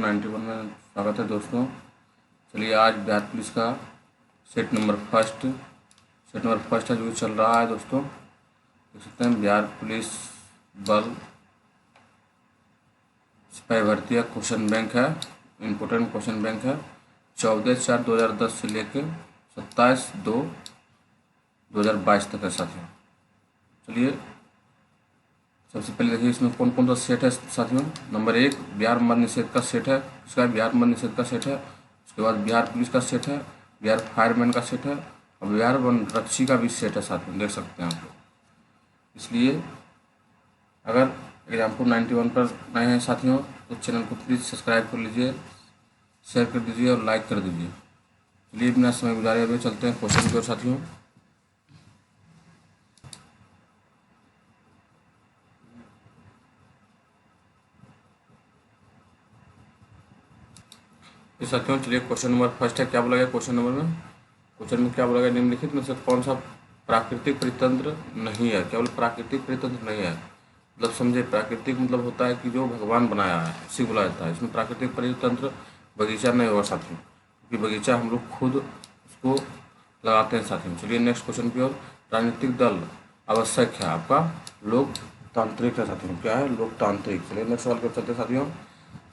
91 में स्वागत है दोस्तों। चलिए आज बिहार पुलिस का सेट नंबर फर्स्ट है जो चल रहा है दोस्तों। देख सकते हैं बिहार पुलिस बल सिपाही भर्ती क्वेश्चन बैंक है, इम्पोर्टेंट क्वेश्चन बैंक है। 14/4/2010 से लेकर 27/2/2022 तक है साथियों। चलिए सबसे पहले देखिए इसमें कौन कौन सा सेट है साथियों। नंबर 1 बिहार मद्य निषेध का सेट है, इसका बिहार मद्य निषेध का सेट है। उसके बाद बिहार पुलिस का सेट है, बिहार फायरमैन का सेट है और बिहार वन रक्षी का भी सेट है साथियों, देख सकते हैं आप लोग। इसलिए अगर एग्जाम्पल 91 पर नए हैं साथियों तो चैनल को प्लीज़ सब्सक्राइब कर लीजिए, शेयर कर दीजिए और लाइक कर दीजिए। चलिए बिना समय गुजारे हुए चलते हैं क्वेश्चन की ओर साथियों। इस साथियों चलिए क्वेश्चन नंबर फर्स्ट है। क्या बोला गया क्वेश्चन में क्या बोला गया, निम्नलिखित में से कौन सा प्राकृतिक परितंत्र नहीं है। केवल प्राकृतिक परितंत्र नहीं है, मतलब समझे प्राकृतिक मतलब होता है कि जो भगवान बनाया है उसी बोला जाता है। इसमें प्राकृतिक परितंत्र बगीचा नहीं होगा साथियों, क्योंकि बगीचा हम लोग खुद उसको लगाते हैं साथियों। चलिए नेक्स्ट क्वेश्चन की ओर। राजनीतिक दल आवश्यक है आपका लोकतांत्रिक है साथियों। क्या है? लोकतांत्रिक। चलिए नेक्स्ट सवाल की ओर चलते हैं साथियों।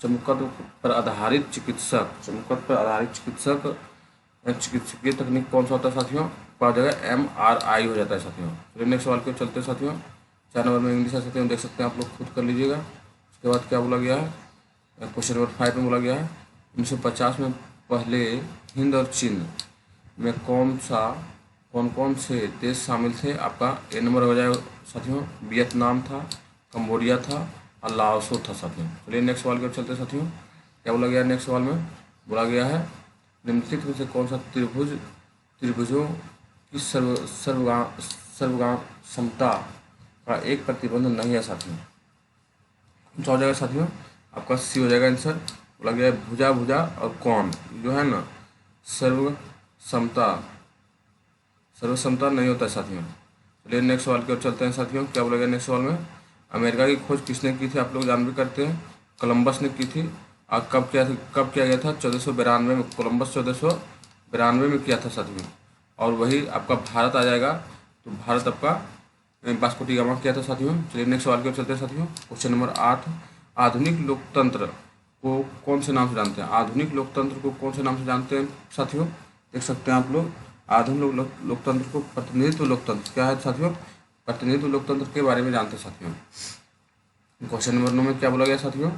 चमकत्व पर आधारित चिकित्सकीय तकनीक कौन सा होता है साथियों? क्या हो जाएगा? MRI हो जाता है साथियों। चलिए नेक्स्ट सवाल के चलते हैं साथियों। 4 नंबर में इंग्लिश है साथियों, देख सकते हैं आप लोग, खुद कर लीजिएगा। उसके बाद क्या बोला गया है, क्वेश्चन नंबर 5 में बोला गया है 1950 में पहले हिंद और चीन में कौन कौन से देश शामिल थे। आपका ए नंबर हो जाएगा साथियों, वियतनाम था, कंबोडिया था और लाओसो था साथियों। चलिए नेक्स्ट सवाल की ओर चलते हैं साथियों। क्या बोला गया नेक्स्ट सवाल में? बोला गया है निम्नलिखित में से कौन सा त्रिभुजों की सर्वगाम समता का एक प्रतिबंध नहीं है साथियों। कौन सा हो जाएगा साथियों? आपका सी हो जाएगा आंसर। बोला गया है भुजा और कौन जो है ना सर्वसमता नहीं होता है साथियों। चलिए नेक्स्ट सवाल की ओर चलते हैं साथियों। क्या बोला गया नेक्स्ट सवाल में? अमेरिका की खोज किसने की थी? आप लोग जान भी करते हैं, कोलंबस ने की थी। और कब किया गया था? 1492 में। कोलंबस 1492 में किया था साथियों। और वही आपका भारत आ जाएगा, तो भारत आपका वास्को डी गामा किया था साथियों। चलिए नेक्स्ट सवाल की ओर चलते हैं साथियों। क्वेश्चन नंबर 8 आधुनिक लोकतंत्र को कौन से नाम से जानते हैं? आधुनिक लोकतंत्र को कौन से नाम से जानते हैं साथियों? देख सकते हैं आप लोग, आधुनिक लोकतंत्र को प्रतिनिधित्व लोकतंत्र क्या है साथियों? प्रतिनिधित्व लोकतंत्र के बारे में जानते हैं साथियों। क्वेश्चन नंबर 9 में क्या बोला गया साथियों?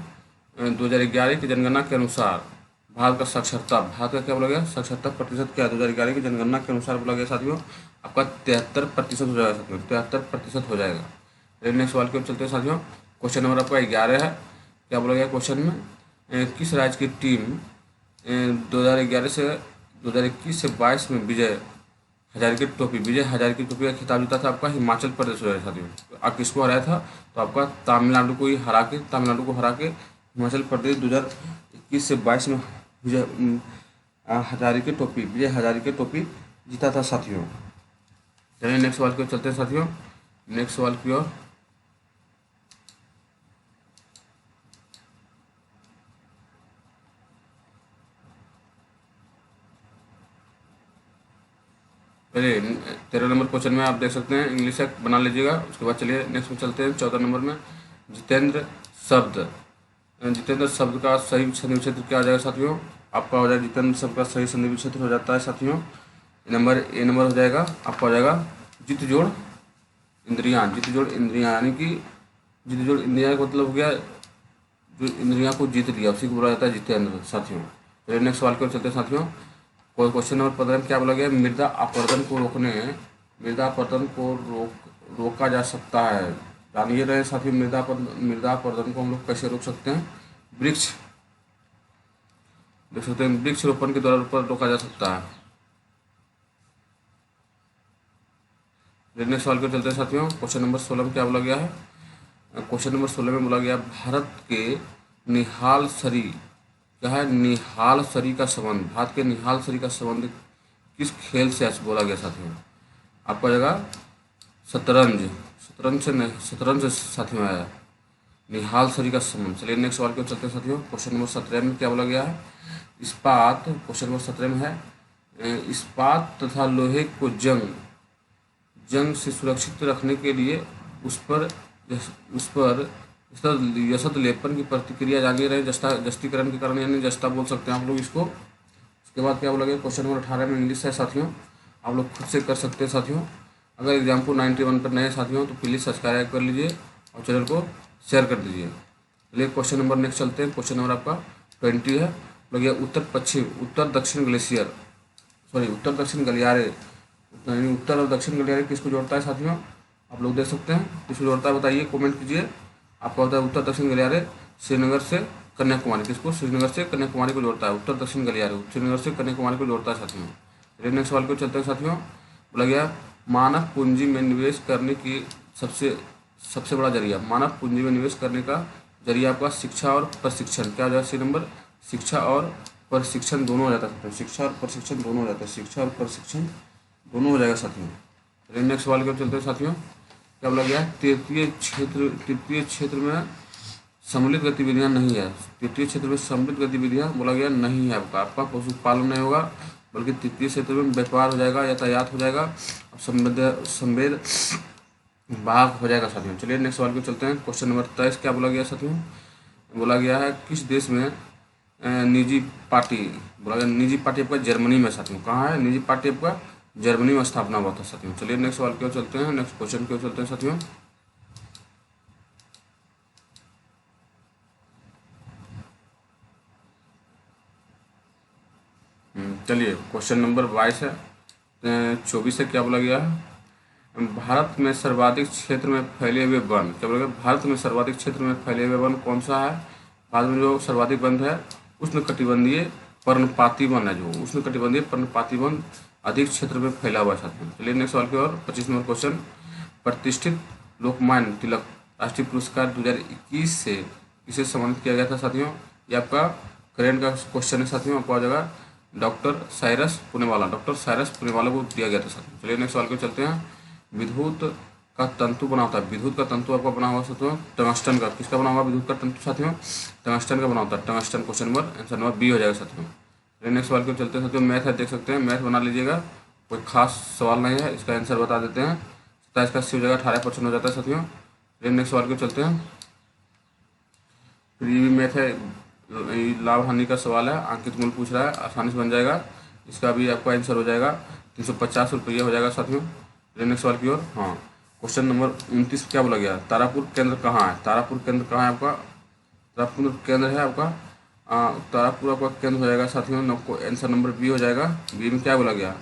2011 की जनगणना के अनुसार भारत का क्या बोला गया? साक्षरता प्रतिशत क्या है? 2011 की जनगणना के अनुसार बोला गया साथियों आपका 73% हो जाएगा साथियों, 73% हो जाएगा। नेक्स्ट सवाल की ओर चलते हैं साथियों। क्वेश्चन नंबर आपका 11 है। क्या बोला गया क्वेश्चन में? किस राज्य की टीम 2011 से 2021 से 22 में विजय हजारे की टोपी का खिताब जीता था? आपका हिमाचल प्रदेश हो जाएगा साथियों। आप किसको हराया था? तो आपका तमिलनाडु को हरा के हिमाचल प्रदेश 2021 से 22 में विजय हजारे की टोपी जीता था साथियों। चलिए नेक्स्ट सवाल की ओर चलते हैं साथियों। नेक्स्ट सवाल की ओर। चलिए 13 नंबर क्वेश्चन में आप देख सकते हैं, इंग्लिश से बना लीजिएगा। उसके बाद चलिए नेक्स्ट में चलते हैं 14 नंबर में। जितेंद्र शब्द का सही संधि क्षेत्र क्या हो जाएगा साथियों? आपका हो जाएगा जितेंद्र शब्द का सही संधि क्षेत्र हो जाता है साथियों। ए नंबर हो जाएगा आपका, हो जाएगा जित जोड़ इंद्रियां, यानी कि जित जोड़ इंद्रियां का मतलब हो गया जो इंद्रियां को जीत लिया, उसी को बोला जाता है जितेंद्र साथियों। चलिए नेक्स्ट सवाल की ओर चलते हैं साथियों। क्वेश्चन नंबर 15 में क्या बोला गया? मृदा अपरदन को रोका जा सकता है। जानिए रहे साथियों, मृदा अपरदन को हम लोग कैसे रोक सकते हैं? वृक्ष देख सकते हैं, वृक्ष रोपण के द्वारा रोका जा सकता है। नेक्स्ट सवाल को चलते हैं साथियों। क्वेश्चन नंबर 16 में क्या बोला गया है? क्वेश्चन नंबर 16 में बोला गया भारत के निहाल सरी क्या है? निहाल सरी का संबंध, भारत के निहाल सरी का संबंध किस खेल से बोला गया साथियों? आपका जगह शतरंज से साथियों आया। निहाल सरी का संबंध। चलिए नेक्स्ट सवाल की ओर चलते हैं साथियों। क्वेश्चन नंबर 17 में क्या बोला गया है? इस्पात, क्वेश्चन नंबर 17 में है इस्पात तथा लोहे को जंग से सुरक्षित रखने के लिए उस पर उस पर यशत लेपन की प्रतिक्रिया जारी रहे, जस्तीकरण के कारण, यानी जस्ता बोल सकते हैं आप लोग इसको। उसके बाद क्या बोला गया? क्वेश्चन नंबर 18 में इंग्लिश है साथियों, आप लोग खुद से कर सकते हैं साथियों। अगर एग्जाम को 91 पर नए साथियों तो प्लीज़ सब्सक्राइब कर लीजिए और चैनल को शेयर कर दीजिए। चलिए क्वेश्चन नंबर नेक्स्ट चलते हैं। क्वेश्चन नंबर आपका 20 है, बोला गया उत्तर दक्षिण ग्लेशियर, सॉरी उत्तर दक्षिण गलियारे, यानी उत्तर और दक्षिण गलियारे किसको जोड़ता है साथियों? आप लोग देख सकते हैं किसको जोड़ता है, बताइए, कमेंट कीजिए। आपका होता है उत्तर दक्षिण गलियारे श्रीनगर से कन्याकुमारी, किसको? श्रीनगर से कन्याकुमारी को जोड़ता है। उत्तर दक्षिण गलियारे श्रीनगर से कन्याकुमारी को जोड़ता है साथियों। चलिए नेक्स्ट सवाल को चलते हैं साथियों। बोला गया मानव पूंजी में निवेश करने की सबसे बड़ा जरिया, मानव पूंजी में निवेश करने का जरिया आपका शिक्षा और प्रशिक्षण। क्या हो जाएगा? सी नंबर, शिक्षा और प्रशिक्षण दोनों हो जाता है। शिक्षा और प्रशिक्षण दोनों हो जाता है, शिक्षा और प्रशिक्षण दोनों हो जाएगा साथियों। चलिए नेक्स्ट सवाल की ओर चलते हैं साथियों। क्या बोला गया? तृतीय क्षेत्र में सम्मिलित गतिविधियां नहीं है। तृतीय क्षेत्र में सम्मिलित गतिविधियां बोला गया नहीं है आपका पशुपालन नहीं होगा, बल्कि तृतीय क्षेत्र में व्यापार हो जाएगा, यातायात हो जाएगा, संवेद भाग हो जाएगा साथियों। चलिए नेक्स्ट सवाल को चलते हैं। क्वेश्चन नंबर 23 क्या बोला गया साथियों? बोला गया है किस देश में निजी पार्टी, बोला गया निजी पार्टी आपका जर्मनी में साथियों। कहाँ है निजी पार्टी आपका? जर्मनी में स्थापना हुआ था साथियों। चलिए नेक्स्ट सवाल की ओर चलते हैं, नेक्स्ट क्वेश्चन की ओर चलते हैं साथियों। चलिए क्वेश्चन नंबर 22 है, 24 से क्या बोला गया है? भारत में सर्वाधिक क्षेत्र में फैले हुए वन, क्या बोला गया? भारत में सर्वाधिक क्षेत्र में फैले हुए वन कौन सा है? भारत में जो सर्वाधिक वन है उष्णकटिबंधीय पर्णपाती वन है, जो उष्णकटिबंधीय पर्णपाती वन अधिक क्षेत्र में फैला हुआ है साथियों। चलिए नेक्स्ट सवाल की ओर। 25 नंबर क्वेश्चन, प्रतिष्ठित लोकमान्य तिलक राष्ट्रीय पुरस्कार 2021 से किसे सम्मानित किया गया था साथियों? ये आपका करेंट का क्वेश्चन है साथियों, आपको आ जाएगा doctor Cyrus Poonawalla, doctor Cyrus Poonawalla को दिया गया था साथियों। चलिए नेक्स्ट सवाल को चलते हैं। विद्युत का तंतु बना होता है, विद्युत का तंतु आपका बना हुआ साथियों टंगस्टन का। किसका बना हुआ विद्युत का तंतु साथियों? टंगस्टन का बना होता है, tungsten. Question number answer number B हो जाएगा साथियों। चलिए नेक्स्ट सवाल को चलते हैं साथियों। मैथ है, देख सकते हैं, मैथ बना लीजिएगा, कोई खास सवाल नहीं है, इसका आंसर बता देते हैं। 27 का 80 हो जाएगा, 18% हो जाता है साथियों। चलिए नेक्स्ट सवाल को चलते हैं। फिर ये भी मैथ है, लाभ हानि का सवाल है, अंकित मूल पूछ रहा है, आसानी से बन जाएगा, इसका भी आपका आंसर हो जाएगा 350 रुपये हो जाएगा साथियों। नेक्स्ट सवाल की ओर। हाँ, क्वेश्चन नंबर 29 क्या बोला गया? तारापुर केंद्र कहाँ है? तारापुर केंद्र कहाँ है आपका? तारापुर केंद्र है आपका तारापुर आपका केंद्र हो जाएगा साथियों। आंसर नंबर बी हो जाएगा। बी में क्या बोला गया?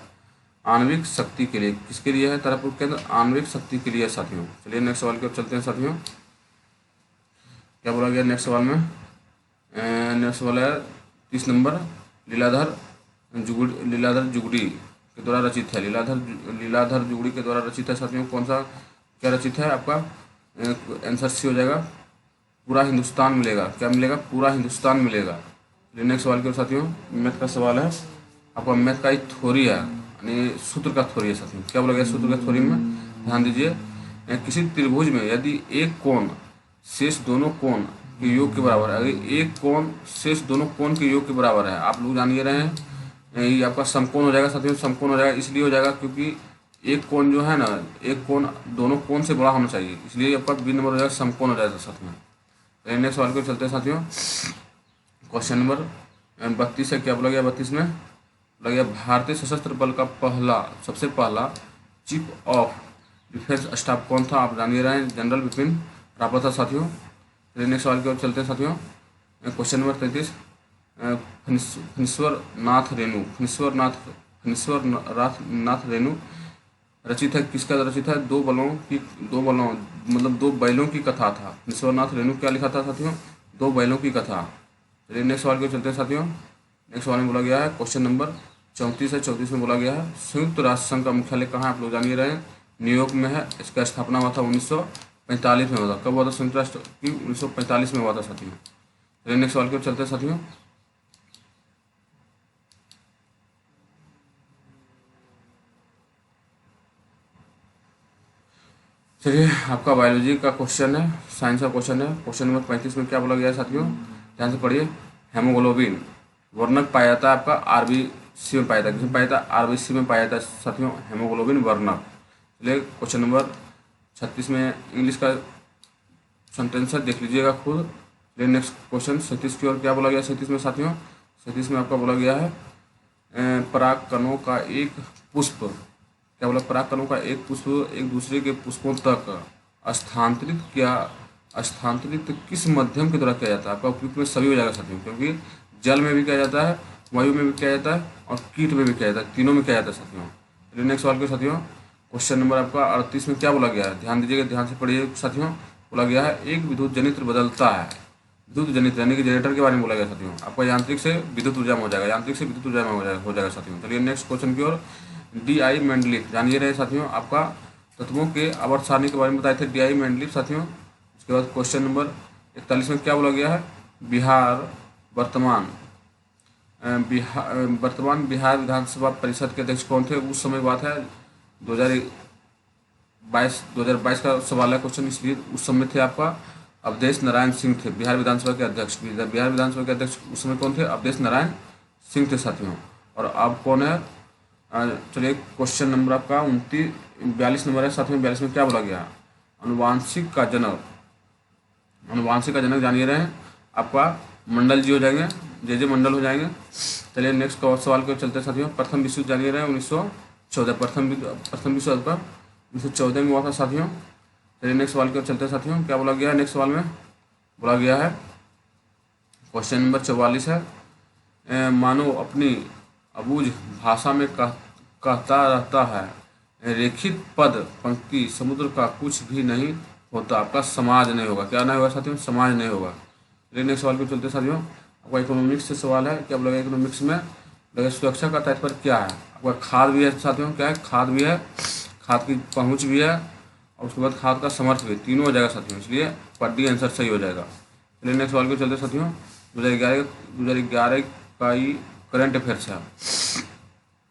आणविक शक्ति के लिए। किसके लिए है तारापुर केंद्र? आणविक शक्ति के लिए साथियों। चलिए नेक्स्ट सवाल की ओर चलते हैं साथियों। क्या बोला गया नेक्स्ट सवाल में? नेक्स्ट सवाल है 30 नंबर, लीलाधर जुगड़ी के द्वारा रचित है। लीलाधर जुगड़ी के द्वारा रचित है साथियों। कौन सा क्या रचित है आपका? आंसर सी हो जाएगा, पूरा हिंदुस्तान मिलेगा। क्या मिलेगा? पूरा हिंदुस्तान मिलेगा। नेक्स्ट सवाल के ओर साथियों, मैथ का सवाल है आपका, मैथ का एक थ्योरी है, यानी सूत्र का थ्योरी है साथियों। क्या बोला गया सूत्र का थ्योरी में? ध्यान दीजिए, किसी त्रिभुज में यदि एक कोण शेष दोनों कोण के योग के बराबर है, अगर एक कोण शेष दोनों कोण के योग के बराबर है, आप लोग जान ही रहे हैं, ये आपका समकोण हो जाएगा साथियों। समकोण हो जाएगा, इसलिए हो जाएगा क्योंकि एक कोण जो है ना, एक कोण दोनों कोण से बड़ा होना चाहिए, इसलिए आपका बी नंबर हो जाएगा, समकोण हो जाएगा साथ में। नेक्स्ट सवाल को चलते हैं साथियों। क्वेश्चन नंबर 32 है, क्या बोला गया 32 में? बोला गया भारतीय सशस्त्र बल का सबसे पहला चीफ ऑफ डिफेंस स्टाफ कौन था? आप जान ही रहे हैं, जनरल बिपिन रावत था साथियों। नेक्स्ट सवाल की ओर चलते हैं साथियों। क्वेश्चन नंबर 33, फणीश्वर नाथ रेणु रचित है, किसका रचित है? दो बलों मतलब दो बैलों की कथा था। फणीश्वर नाथ रेणु क्या लिखा था साथियों? दो बैलों की कथा। चलिए नेक्स्ट सवाल की ओर चलते हैं साथियों। नेक्स्ट सवाल में बोला गया है, क्वेश्चन नंबर 34 है, 34 में बोला गया है संयुक्त राष्ट्र संघ का मुख्यालय कहाँ है? आप लोग जान ही रहे हैं, न्यूयॉर्क में है। इसका स्थापना हुआ था 1945 में हुआ था। कब हुआ था संयुक्त राष्ट्र की? 1945 में हुआ था साथियों। चलिए नेक्स्ट सवाल की ओर चलते हैं साथियों। चलिए, आपका बायोलॉजी का क्वेश्चन है, साइंस का क्वेश्चन है। क्वेश्चन नंबर 35 में क्या बोला गया है साथियों, ध्यान से पढ़िए। हेमोग्लोबिन वर्णक पाया जाता है आपका आरबीसी में पाया जाता है। किसमें पाया जाता है? आरबीसी में पाया जाता है साथियों, हेमोग्लोबिन वर्णक। चलिए, क्वेश्चन नंबर 36 में इंग्लिश का सेंटेंस है, देख लीजिएगा खुद। चलिए नेक्स्ट क्वेश्चन 37 की ओर क्या बोला गया 37 में साथियों। 37 में आपका बोला गया है परागकणों का एक पुष्प, क्या बोला, परागकणों का एक पुष्प एक दूसरे के पुष्पों तक स्थानांतरित किस माध्यम के द्वारा किया जाता है? आपका उपयुक्त में सभी हो जाएगा साथियों, क्योंकि जल में भी किया जाता है, वायु में भी किया जाता है और कीट में भी किया जाता है, तीनों में किया जाता है साथियों। चलिए नेक्स्ट सवाल के साथियों, क्वेश्चन नंबर आपका 38 में क्या बोला गया है, ध्यान दीजिएगा, ध्यान से पढ़िए साथियों। बोला गया है एक विद्युत जनित्र बदलता है, विद्युत जनित्र यानी कि जनरेटर के बारे में बोला गया साथियों। आपका यांत्रिक से विद्युत ऊर्जा में हो जाएगा, यांत्रिक से विद्युत ऊर्जा में हो जाएगा साथियों। चलिए नेक्स्ट क्वेश्चन की ओर, डी.आई. मेंडलीफ जानिए रहे साथियों, आपका तत्वों के आवर्त सारणी के बारे में बताए थे डी.आई. मेंडलीफ साथियों। उसके बाद क्वेश्चन नंबर 41 में क्या बोला गया है, वर्तमान बिहार विधानसभा परिषद के अध्यक्ष कौन थे? उस समय बात है 2022 का सवाल है क्वेश्चन, इसलिए उस समय थे आपका अवधेश नारायण सिंह थे बिहार विधानसभा के अध्यक्ष। बिहार विधानसभा के अध्यक्ष उस समय कौन थे? अवधेश नारायण सिंह थे साथियों। और अब कौन है? चलिए क्वेश्चन नंबर आपका 42 नंबर है साथियों। 42 में क्या बोला गया, अनुवांशिक का जनक जानिए रहे हैं आपका मंडल जी हो जाएंगे, जे मंडल हो जाएंगे। चलिए नेक्स्ट सवाल को चलते साथियों, प्रथम विश्व युद्ध जानिए रहे हैं 1914, प्रथम विश्व युद्ध का 1914 में हुआ था साथियों। चलिए नेक्स्ट सवाल को चलते साथियों, क्या बोला गया है नेक्स्ट सवाल में, बोला गया है क्वेश्चन नंबर 44 है, मानो अपनी अबूझ भाषा में कहता रहता है, रेखित पद पंक्ति समुद्र का कुछ भी नहीं होता, आपका समाज नहीं होगा। क्या नहीं होगा साथियों? समाज नहीं होगा। चलिए नेक्स्ट सवाल को चलते साथियों, आपका इकोनॉमिक्स से सवाल है, क्या बोला, इकोनॉमिक्स में लगे सुरक्षा का तात्पर्य क्या है? आपका खाद भी है साथियों, क्या है, खाद भी है, खाद की पहुंच भी है और उसके बाद खाद का समर्थ भी, तीनों हो जाएगा साथियों, इसलिए पर डी आंसर सही हो जाएगा। चलिए नेक्स्ट सवाल को चलते साथियों, 2011 का ही करंट अफेयर्स है,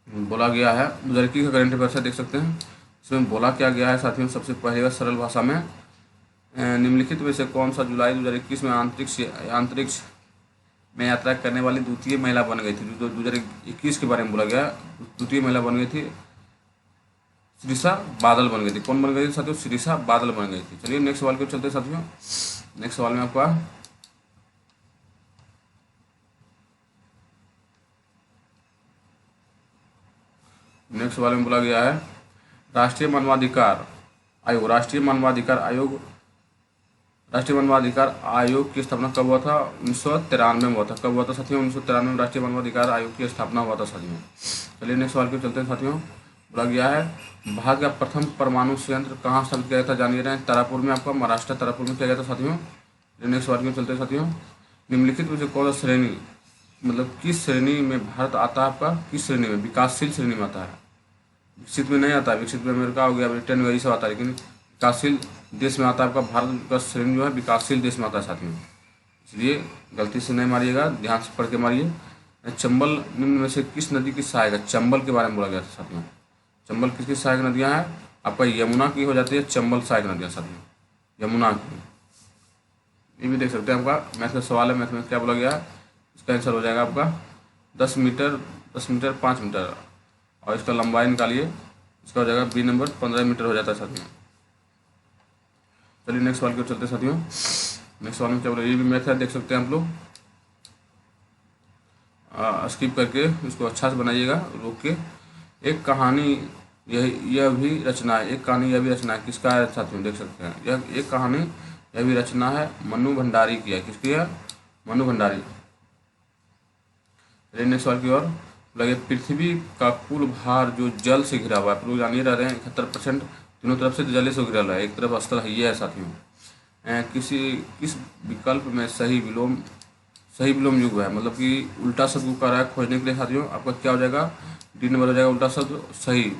बोला गया है 2021 का करंट अफेयर्स है, देख सकते हैं। इसमें बोला क्या गया है साथियों, सबसे पहले सरल भाषा में, निम्नलिखित में से कौन सा जुलाई 2021 में अंतरिक्ष में यात्रा करने वाली द्वितीय महिला बन गई थी? जो 2021 के बारे में बोला गया, द्वितीय महिला बन गई थी शिरीषा बादल बन गई थी। कौन बन गई थी साथियों? शिरीषा बादल बन गई थी। चलिए नेक्स्ट सवाल को चलते साथियों, नेक्स्ट सवाल में आपका नेक्स्ट सवाल में बोला गया है राष्ट्रीय मानवाधिकार आयोग की स्थापना कब हुआ था? 1993 में हुआ था। कब हुआ था साथियों? 1993 में राष्ट्रीय मानवाधिकार आयोग की स्थापना हुआ था साथियों। चलिए नेक्स्ट सवाल को चलते हैं साथियों, बोला गया है भारत का प्रथम परमाणु संयंत्र कहाँ स्थापित किया गया था? जानिए रहे हैं तारापुर में, आपका महाराष्ट्र तारापुर में किया गया था साथियों। नेक्स्ट सवाल को चलते हैं साथियों, निम्नलिखित में से कौन सा श्रेणी, मतलब किस श्रेणी में भारत आता है? आपका किस श्रेणी में? विकासशील श्रेणी में आता है, विकसित में नहीं आता है। विकसित में अमेरिका हो गया, ब्रिटेन वगैरह सब आता है, लेकिन विकासशील देश में आता है आपका भारत का श्रेणी जो है विकासशील देश में आता है साथियों, इसलिए गलती से नहीं मारिएगा, ध्यान से पढ़ के मारिए। चंबल निम्न में से किस नदी की सहायक है? चंबल के बारे में बोला गया था साथियों। चंबल किसकी सहायक नदियाँ हैं? आपका यमुना की हो जाती है चंबल सहायक नदियाँ साथियों, यमुना की। ये भी देख सकते हैं, आपका मैथ का सवाल है, मैथ में क्या बोला गया है, इसका आंसर हो जाएगा आपका 10 मीटर 5 मीटर, और इसका लंबाई निकालिए, इसका हो जाएगा बी नंबर 15 मीटर हो जाता है साथियों। चलिए नेक्स्ट सवाल की ओर चलते हैं साथियों, नेक्स्ट सवाल में क्या बोला, ये भी मैथ है, देख सकते हैं आप लोग, स्किप करके इसको अच्छा से बनाइएगा, रोक के। एक कहानी यह भी रचना है, एक कहानी यह भी रचना है, किसका है साथियों? देख सकते हैं, यह एक कहानी यह भी रचना है मनु भंडारी की है। किसकी है? मनु भंडारी। चलिए नेक्स्ट सवाल की ओर, लगे पृथ्वी का कुल भार जो जल से घिरा हुआ है, आप लोग जानिए रह रहे हैं 71% तीनों तरफ से जल से घिरा हुआ है, एक तरफ स्थल है, ये है साथियों। किस विकल्प में सही विलोम युग है, मतलब कि उल्टा शब्द को कर रहा है खोजने के लिए साथियों, आपका क्या हो जाएगा? डी नंबर हो जाएगा उल्टा शब्द सही।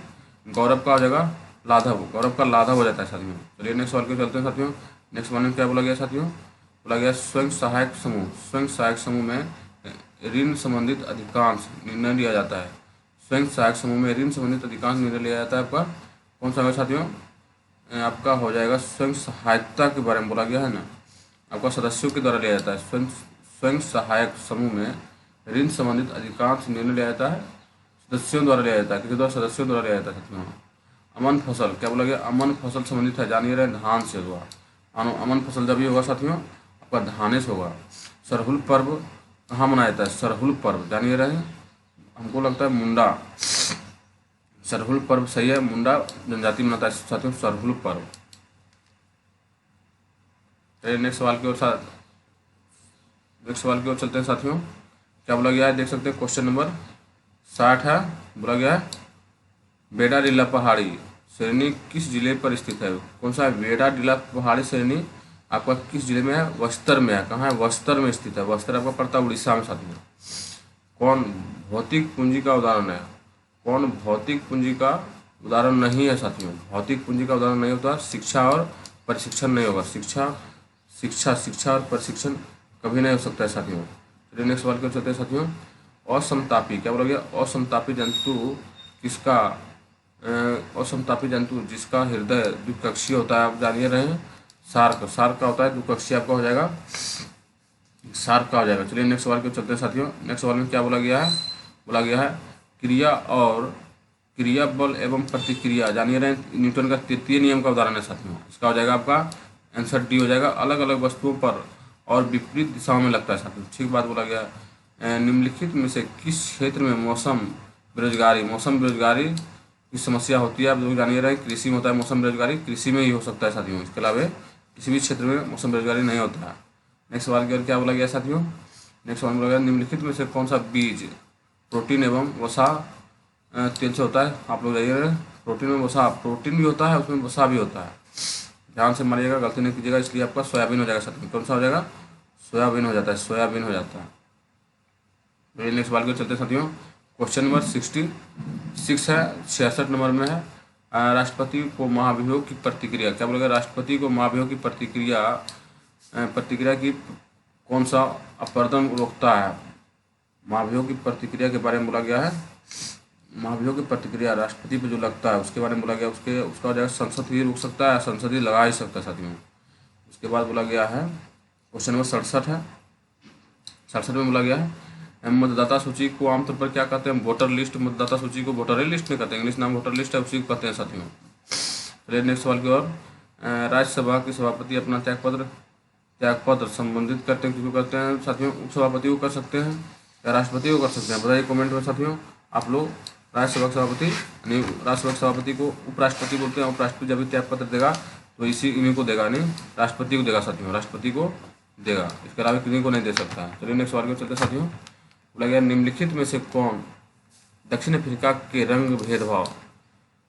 गौरव का हो जाएगा लाघव, गौरव का लाघव हो जाता है साथियों। चलिए नेक्स्ट सवाल को चलते हैं साथियों, नेक्स्ट सवाल में क्या बोला गया साथियों? बोला गया स्वयं सहायक समूह में ऋण संबंधित अधिकांश निर्णय लिया जाता है। स्वयं सहायक समूह में ऋण संबंधित अधिकांश निर्णय लिया जाता है, आपका कौन सा है साथियों? आपका हो जाएगा स्वयं सहायता के बारे में बोला गया है ना, आपका सदस्यों के द्वारा लिया जाता है। स्वयं स्वयं सहायक समूह में ऋण संबंधित अधिकांश निर्णय लिया जाता है सदस्यों द्वारा लिया जाता है, किसी द्वारा, सदस्यों द्वारा लिया जाता है साथियों। अमन फसल, क्या बोला गया, अमन फसल संबंधित है, जानिए रहे धान से हुआ। अमन फसल जब भी होगा साथियों आपका धाने से होगा। सरहुल पर्व कहाँ मनाया जाता है, सरहुल पर्व जानिए रहे, हमको लगता है मुंडा, सरहुल पर्व सही है, मुंडा जनजाति मनाता है साथियों सरहुल पर्व। नेक्स्ट सवाल की ओर चलते हैं साथियों। क्या बोला गया है, देख सकते हैं क्वेश्चन नंबर 60 है। बोला गया है बेडाडीला पहाड़ी श्रेणी किस जिले पर स्थित है। कौन सा है, बेडाडीला पहाड़ी श्रेणी आपका किस जिले में है, बस्तर में है। कहाँ है, बस्तर में स्थित है। बस्तर आपका पड़ता है उड़ीसा में साथियों। कौन भौतिक पूंजी का उदाहरण है, कौन भौतिक पूंजी का उदाहरण नहीं है साथियों। भौतिक पूंजी का उदाहरण नहीं होता, शिक्षा और प्रशिक्षण नहीं होगा। शिक्षा और प्रशिक्षण कभी नहीं हो सकता है साथियों। चलिए नेक्स्ट सवाल की ओर चलते हैं साथियों। असमतापी, क्या बोला गया, असमतापी जंतु किसका, असमतापी जंतु जिसका हृदय द्विकक्षीय होता है, आप जानिए रहे हैं शार्क। शार्क का होता है द्विकक्षीय, आपका हो जाएगा शार्क का हो जाएगा। चलिए नेक्स्ट सवाल की ओर चलते हैं साथियों। नेक्स्ट सवाल में क्या बोला गया है, बोला गया है क्रिया और क्रिया बल एवं प्रतिक्रिया, जानिए रहे न्यूटन का तृतीय नियम का उदाहरण है साथियों। इसका हो जाएगा आपका आंसर डी हो जाएगा, अलग अलग वस्तुओं पर और विपरीत दिशाओं में लगता है साथियों। ठीक बात बोला गया। निम्नलिखित में से किस क्षेत्र में मौसम बेरोजगारी की समस्या होती है, आप लोग जानिए रहे कृषि में होता है मौसम बेरोजगारी, कृषि में ही हो सकता है साथियों। इसके अलावा किसी भी क्षेत्र में मौसम बेरोजगारी नहीं होता है। नेक्स्ट सवाल की ओर क्या बोला गया साथियों। नेक्स्ट सवाल बोला गया निम्नलिखित में से कौन सा बीज प्रोटीन एवं वसा तेल से होता है, आप लोग जाइए प्रोटीन में वसा, प्रोटीन भी होता है उसमें वसा भी होता है, ध्यान से मारिएगा, गलती नहीं कीजिएगा। इसलिए आपका सोयाबीन हो जाएगा साथियों। कौन सा हो जाएगा, सोयाबीन हो जाता है, सोयाबीन हो जाता है। तो नेक्स्ट सवाल को चलते साथियों। क्वेश्चन नंबर 66 है, 66 नंबर में है। राष्ट्रपति को महाभियोग की प्रतिक्रिया, क्या बोलेगा, राष्ट्रपति को महाभियोग की प्रतिक्रिया की कौन सा अपवर्तन रोकता है। महाभियोग की प्रतिक्रिया के बारे में बोला गया है। महाभियोग की प्रतिक्रिया राष्ट्रपति पे जो लगता है उसके बारे में बोला गया, उसका हो जाएगा संसद ही रोक सकता है, संसद ही लगा ही सकता है साथियों। उसके बाद बोला गया है क्वेश्चन नंबर 67 है। 67 में बोला गया है मतदाता सूची को आमतौर पर क्या कहते हैं, वोटर लिस्ट। मतदाता सूची को वोटर लिस्ट नहीं कहते, इंग्लिश नाम वोटर लिस्ट है, उसी को कहते हैं साथियों। चलिए नेक्स्ट सवाल की ओर। राज्यसभा के सभापति अपना त्यागपत्र संबंधित करते हैं, किसको करते हैं साथियों, उपसभापति को कर सकते हैं या राष्ट्रपति को कर सकते हैं, बताइए कमेंट में साथियों आप लोग। राज्यसभा के सभापति यानी राष्ट्रसभा के सभापति को उपराष्ट्रपति बोलते हैं। उपराष्ट्रपति जब भी त्यागपत्र देगा तो इन्हीं को देगा, नहीं राष्ट्रपति को देगा साथियों, राष्ट्रपति को देगा, इसके अलावा किसी को नहीं दे सकता। चलिए नेक्स्ट सवाल को चलते साथियों। बोला गया निम्नलिखित में से कौन दक्षिण अफ्रीका के रंग भेदभाव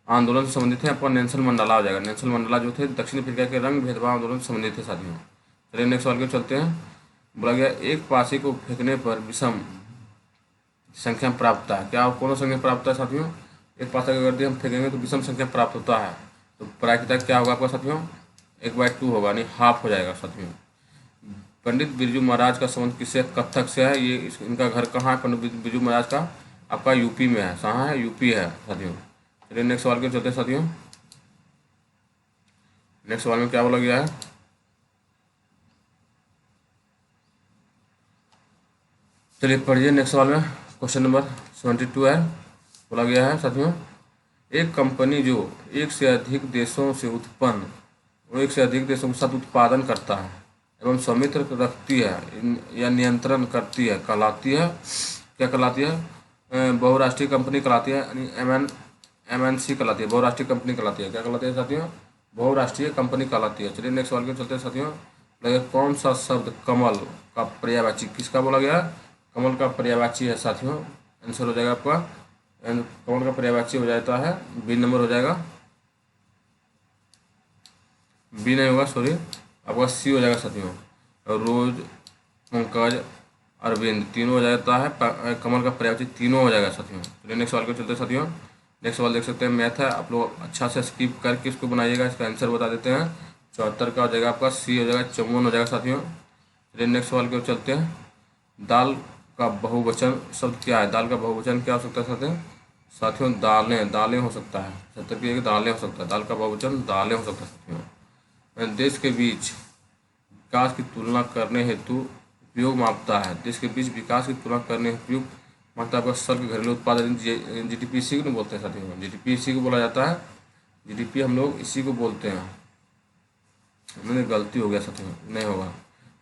आंदोलन से संबंधित है, आपका नेल्सन मंडेला हो जाएगा। नेल्सन मंडेला जो थे दक्षिण अफ्रीका के रंग भेदभाव आंदोलन से संबंधित थे साथियों। चलिए नेक्स्ट सवाल को चलते हैं। बोला गया एक पासे को फेंकने पर विषम संख्या प्राप्त है, क्या कौन संख्या प्राप्त है साथियों, एक पासा अगर हम फेंकेंगे तो विषम संख्या प्राप्त होता है, तो प्रायिकता क्या होगा आपका साथियों, 1/2 होगा, यानी हाफ हो जाएगा साथियों। पंडित बिरजू महाराज का संबंध किससे, कथक से है। ये इनका घर कहाँ है, पंडित बिरजू महाराज का आपका यूपी में है, कहाँ है, यूपी है साथियों। चलिए नेक्स्ट सवाल के चलते हैं साथियों। नेक्स्ट सवाल में क्या बोला गया है, चलिए पढ़िए नेक्स्ट सवाल में। क्वेश्चन नंबर 72 है। बोला गया है साथियों एक कंपनी जो एक से अधिक देशों के साथ उत्पादन करता है एवं स्वामित्व रखती है या नियंत्रण करती है कहलाती है, क्या कहलाती है, बहुराष्ट्रीय कंपनी कहलाती है, यानी MNC कहलाती है, बहुराष्ट्रीय कंपनी कहलाती है। क्या कहलाती है साथियों, बहुराष्ट्रीय कंपनी कहलाती है। चलिए नेक्स्ट सवाल के चलते हैं साथियों। कौन सा शब्द कमल का पर्यायवाची किसका बोला गया, कमल का पर्यायवाची है साथियों। आंसर हो जाएगा आपका, कमल का पर्यायवाची हो जाता है बी नंबर हो जाएगा, बी नहीं होगा सॉरी, आपका सी हो जाएगा साथियों। रोज, पंकज, अरविंद तीनों हो जाता है, कमल का पर्यायवाची तीनों हो जाएगा साथियों। चलिए नेक्स्ट सवाल को चलते साथियों। नेक्स्ट सवाल देख सकते हैं, मैथ है, आप लोग अच्छा से स्किप करके इसको बनाइएगा, इसका आंसर बता देते हैं। 74 का हो जाएगा आपका, सी हो जाएगा, 54 हो जाएगा साथियों। चलिए नेक्स्ट सवाल को चलते हैं। दाल का बहुवचन शब्द क्या है, दाल का बहुवचन क्या हो सकता है साथियों, साथियों दालें, दालें हो सकता है, 70 की जगह दालें हो सकता है, दाल का बहुवचन दालें हो सकता है साथियों। देश के बीच विकास की तुलना करने हेतु उपयोग मापता है, देश के बीच विकास की तुलना करने हेतु उपयोग मापता है आपका सकल घरेलू उत्पाद जीडीपी, इसी को बोलते हैं साथियों, जीडीपी इसी को बोला जाता है, जीडीपी हम लोग इसी को बोलते हैं। मैंने गलती हो गया साथियों, नहीं होगा।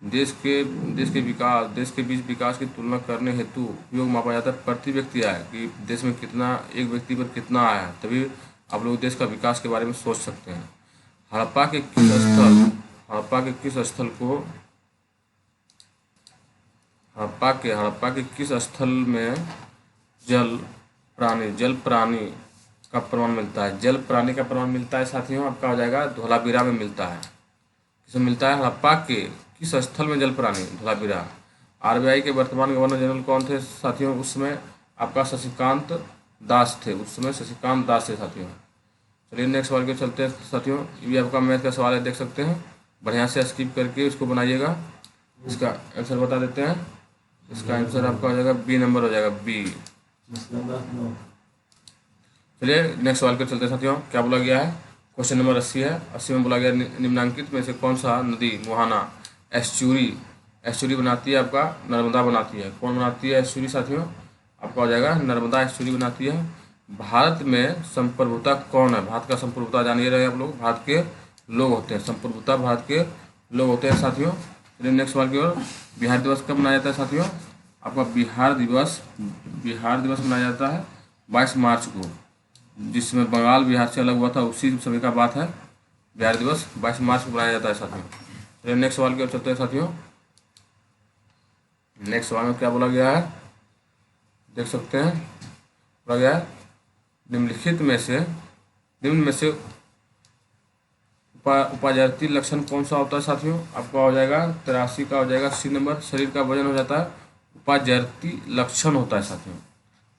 देश के बीच विकास की तुलना करने हेतु उपयोग मापा जाता है प्रति व्यक्ति आय, कि देश में कितना, एक व्यक्ति पर कितना आया है, तभी आप लोग देश का विकास के बारे में सोच सकते हैं। हड़प्पा के किस स्थल को हड़प्पा के किस स्थल में जल प्राणी का प्रमाण मिलता है? जल प्राणी का प्रमाण मिलता है साथियों, आपका हो जाएगा धोलावीरा में मिलता है। किसमें मिलता है? हड़प्पा के किस स्थल में जल प्राणी? धोलावीरा। आरबीआई के वर्तमान गवर्नर जनरल कौन थे साथियों? उस समय आपका शशिकांत दास थे, उस समय शशिकांत दास थे साथियों। चलिए नेक्स्ट सवाल के चलते हैं साथियों, ये आपका मैथ का सवाल है, देख सकते हैं, बढ़िया से स्किप करके उसको बनाइएगा। इसका आंसर बता देते हैं, इसका आंसर आपका हो जाएगा बी नंबर हो जाएगा, बी। चलिए नेक्स्ट सवाल के चलते हैं साथियों, क्या बोला गया है? क्वेश्चन नंबर 80 है। 80 में बोला गया निम्नलिखित में से कौन सा नदी मुहाना एस्चुरी बनाती है? आपका नर्मदा बनाती है। कौन बनाती है एस्चुरी साथियों? आपका हो जाएगा नर्मदा एस्चुरी बनाती है। भारत में संप्रभुता कौन है? भारत का संप्रभुता जानिए रहे आप लोग, भारत के लोग होते हैं, संप्रभुता भारत के लोग होते हैं साथियों। चलिए नेक्स्ट सवाल की ओर, बिहार दिवस कब मनाया जाता है साथियों? आपका बिहार दिवस मनाया जाता है 22 मार्च को, जिसमें बंगाल बिहार से अलग हुआ था, उसी समय का बात है। बिहार दिवस 22 मार्च को मनाया जाता है साथियों। चलिए नेक्स्ट सवाल की ओर चलते हैं साथियों। नेक्स्ट सवाल में क्या बोला गया है, देख सकते हैं, बोला गया है निम्न में से उपाजाति लक्षण कौन सा होता है साथियों? आपका हो जाएगा 83 का हो जाएगा सी नंबर, शरीर का वजन हो जाता है, उपाजाति लक्षण होता है साथियों।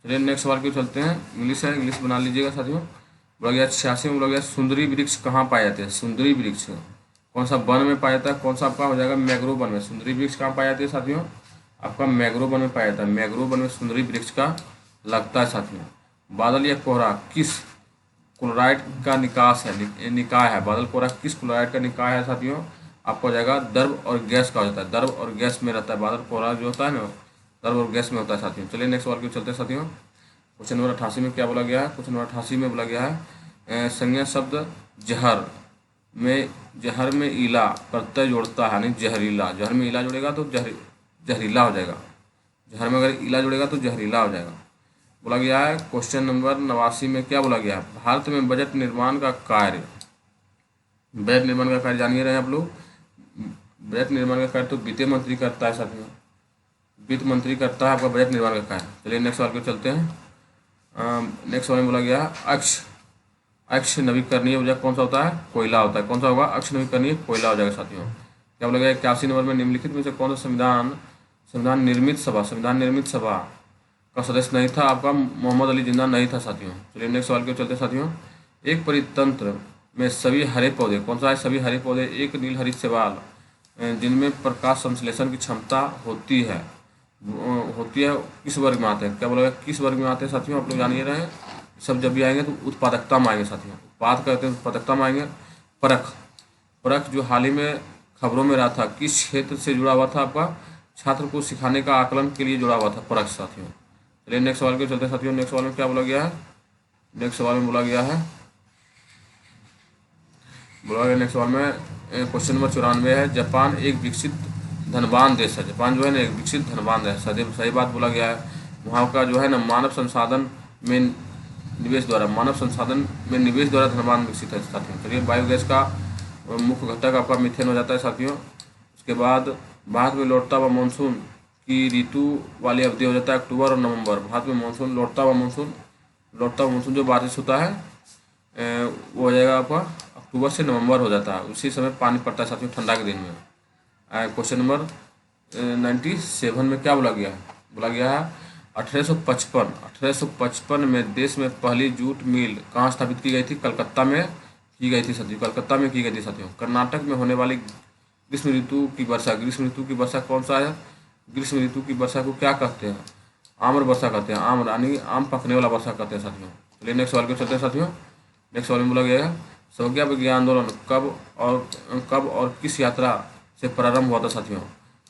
चलिए नेक्स्ट सवाल की चलते हैं, इंग्लिश है, इंग्लिश बना लीजिएगा साथियों। बोला गया 86 में बोला गया सुंदरी वृक्ष कहाँ पाए जाते हैं? सुंदरी वृक्ष कौन सा वन में पाया जाता है? कौन सा आपका हो जाएगा मैंग्रोव वन में। सुंदरी वृक्ष कहाँ पाया जाती है साथियों? आपका मैंग्रोव वन में पाया जाता है, मैंग्रोव वन में सुंदरी वृक्ष का लगता है साथियों। बादल या कोहरा किस क्लोराइड का निकाय है? बादल कोहरा किस क्लोराइड का निकाय है साथियों? आपको हो जाएगा द्रव और गैस का हो जाता है, द्रव और गैस में रहता है बादल कोहरा जो होता है ना, द्रव और गैस में होता है साथियों। चलिए नेक्स्ट सवाल की चलते हैं साथियों। क्वेश्चन नंबर 88 में क्या बोला गया है? क्वेश्चन नंबर 88 में बोला गया है संज्ञा शब्द जहर में इला प्रत्यय जोड़ता है, यानी जहरीला। जहर में इला जोड़ेगा तो जहरीला हो जाएगा, जहर में अगर इला जोड़ेगा तो जहरीला हो जाएगा। बोला गया है क्वेश्चन नंबर 89 में क्या बोला गया है? भारत में बजट निर्माण का कार्य जानिए रहे आप लोग। बजट निर्माण का कार्य तो वित्त मंत्री करता है साथियों, वित्त मंत्री करता है आपका बजट निर्माण का कार्य। चलिए नेक्स्ट सवाल पे चलते हैं। नेक्स्ट सवाल में बोला गया अक्ष नवीकरणीय ऊर्जा कौन सा होता है? कोयला होता है। कौन सा होगा? अक्ष नवीकरणीय कोयला हो जाएगा साथियों। क्या बोला गया 81 नंबर में निम्नलिखित में से कौन सा संविधान निर्मित सभा का सदस्य नहीं था? आपका मोहम्मद अली जिन्ना नहीं था साथियों। चलिए नेक्स्ट सवाल के चलते साथियों। एक परितंत्र में सभी हरे पौधे, कौन सा है सभी हरे पौधे? एक नील हरित शैवाल जिनमें प्रकाश संश्लेषण की क्षमता होती है किस वर्ग में आते हैं? क्या बोला गया किस वर्ग में आते हैं साथियों? आप लोग जानिए रहे हैं, सब जब भी आएंगे तो उत्पादकता में आएंगे साथियों, उत्पाद करते हैं उत्पादकता में आएंगे। परख जो हाल ही में खबरों में रहा था, किस क्षेत्र से जुड़ा हुआ था? आपका छात्र को सिखाने का आकलन के लिए जुड़ा हुआ था परख साथियों। चलिए नेक्स्ट सवाल के चलते साथियों। नेक्स्ट सवाल में क्या बोला गया है? नेक्स्ट सवाल में बोला गया नेक्स्ट सवाल में क्वेश्चन नंबर 94 है, जापान एक विकसित धनवान देश है। जापान जो है ना एक विकसित धनवान देश है, सही बात बोला गया है। वहाँ का जो है ना मानव संसाधन में निवेश द्वारा धनवान विकसित है साथियों। चलिए बायोगैस का मुख्य घटक आपका मीथेन हो जाता है साथियों। उसके बाद भारत में लौटता हुआ मानसून की ऋतु वाली अवधि हो जाता है अक्टूबर और नवंबर। भारत में मानसून लौटता हुआ मानसून जो बारिश होता है वो हो जाएगा आपका अक्टूबर से नवंबर हो जाता है, उसी समय पानी पड़ता है साथियों ठंडा के दिन में। क्वेश्चन नंबर 97 में क्या बोला गया है? बोला गया है 1855 में देश में पहली जूट मिल कहाँ स्थापित की गई थी? कलकत्ता में की गई थी साथियों, कलकत्ता में की गई थी साथियों। कर्नाटक में होने वाली ग्रीष्म ऋतु की वर्षा कौन सा है? ग्रीष्म ऋतु की वर्षा को क्या कहते हैं? आम्र वर्षा कहते हैं, आम्र यानी आम पकने वाला वर्षा कहते हैं साथियों। चलिए नेक्स्ट सवाल के चलते हैं साथियों। नेक्स्ट सवाल में बोला गया है स्वर्गीय विज्ञान आंदोलन कब और किस यात्रा से प्रारंभ हुआ था साथियों।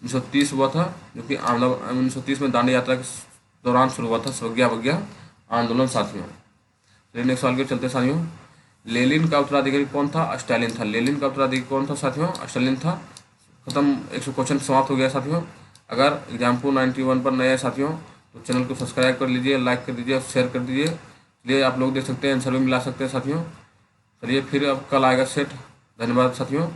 1930 हुआ था, जो कि 1930 में दांडी यात्रा के दौरान शुरू हुआ था स्वर्गीय विज्ञान आंदोलन साथियों। चलिए नेक्स्ट सवाल के चलते हैं साथियों। लेनिन का उत्तराधिकारी कौन था? स्टालिन था। लेनिन का उत्तराधिकारी कौन था साथियों? स्टालिन था। खत्म, 100 क्वेश्चन समाप्त हो गया साथियों। अगर एग्जाम्पल 91 पर नए हैं साथियों तो चैनल को सब्सक्राइब कर लीजिए, लाइक कर दीजिए और शेयर कर दीजिए। चलिए आप लोग देख सकते हैं, आंसर भी मिला सकते हैं साथियों। चलिए फिर अब कल आएगा सेट। धन्यवाद साथियों।